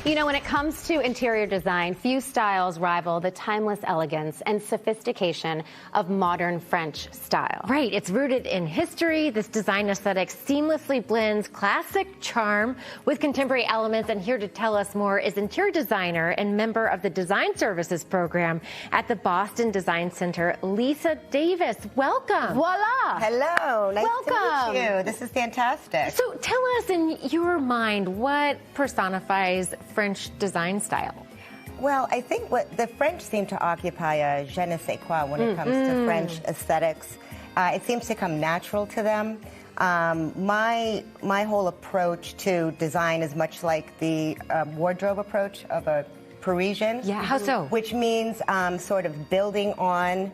You know, when it comes to interior design, few styles rival the timeless elegance and sophistication of modern French style. Right, it's rooted in history. This design aesthetic seamlessly blends classic charm with contemporary elements. And here to tell us more is interior designer and member of the Design Services program at the Boston Design Center, Lisa Davis. Welcome. Voila. Hello. Nice Welcome. to meet you. This is fantastic. So tell us, in your mind, what personifies French design style? Well, I think what the French seem to occupy a je ne sais quoi when it comes to French aesthetics. It seems to come natural to them. My whole approach to design is much like the wardrobe approach of a Parisian. Yeah, how so? Which means sort of building on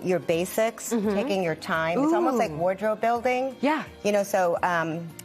your basics, taking your time. It's almost like wardrobe building. Yeah. You know, so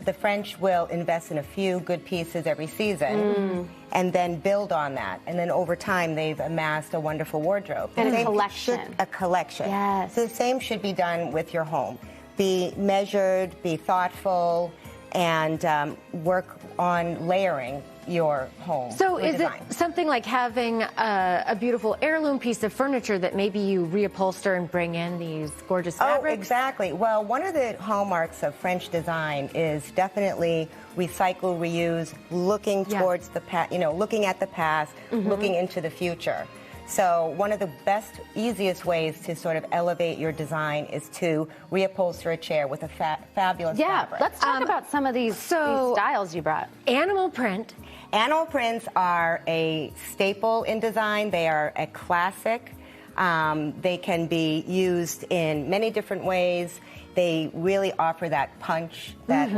the French will invest in a few good pieces every season and then build on that. And then over time, they've amassed a wonderful wardrobe. And a collection. A collection. Yes. So the same should be done with your home. Be measured, be thoughtful, and work on layering your home. So is design. it something like having a beautiful heirloom piece of furniture that maybe you reupholster and bring in these gorgeous fabrics? Oh, exactly. Well, one of the hallmarks of French design is definitely recycle, reuse, looking towards the past, you know, looking at the past, looking into the future. So one of the best, easiest ways to sort of elevate your design is to reupholster a chair with a fabulous fabric. Let's talk about some of these styles you brought. Animal print. Animal prints are a staple in design. They are a classic. They can be used in many different ways. They really offer that punch, that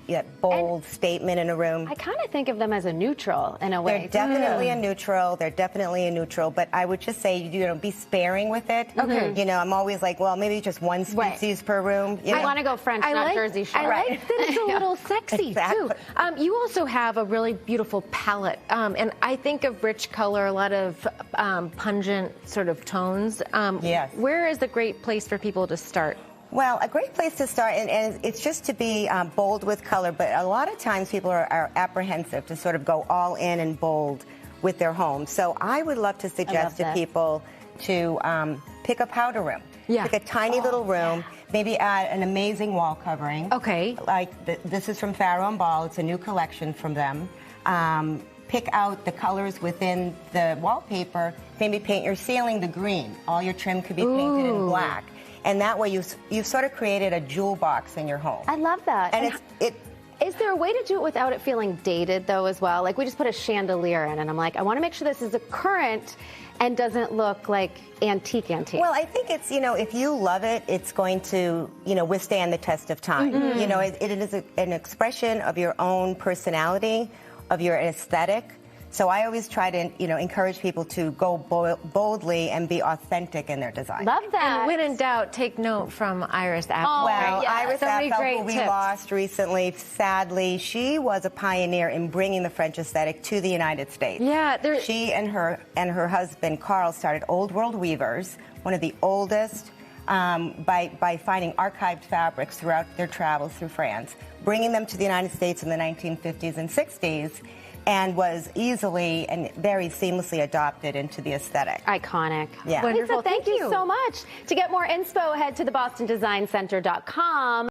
that bold statement in a room. I kind of think of them as a neutral in a way. They're definitely a neutral. They're definitely a neutral. But I would just say, you know, be sparing with it. Okay. You know, I'm always like, well, maybe just one species per room. You know? I want to go French, not Jersey Shore. I like that it's a little sexy, too. You also have a really beautiful palette. And I think of rich color, a lot of pungent sort of tones. Yes. Where is a great place for people to start? Well, a great place to start, and it's just to be bold with color, but a lot of times people are apprehensive to sort of go all in and bold with their home. So I would love to suggest to people to pick a powder room. Yeah. Pick a tiny little room, maybe add an amazing wall covering. Okay. Like this is from Farrow & Ball. It's a new collection from them. Pick out the colors within the wallpaper. Maybe paint your ceiling the green. All your trim could be painted in black. And that way you've sort of created a jewel box in your home. I love that. And is there a way to do it without it feeling dated, though, as well? Like, we just put a chandelier in, and I'm like, I want to make sure this is a current and doesn't look like antique. Well, I think it's, you know, if you love it, it's going to, you know, withstand the test of time. You know, it is an expression of your own personality, of your aesthetic. So I always try to, you know, encourage people to go boldly and be authentic in their design. Love that. And when in doubt, take note from Iris Apfel. Oh, well, yes. Iris Apfel, who we lost recently, sadly, she was a pioneer in bringing the French aesthetic to the United States. Yeah, she and her husband Carl started Old World Weavers, one of the oldest, by finding archived fabrics throughout their travels through France, bringing them to the United States in the 1950s and 60s. And was easily and very seamlessly adopted into the aesthetic. Iconic. Yeah. Wonderful. Lisa, thank you so much. To get more info, head to thebostondesignCenter.com.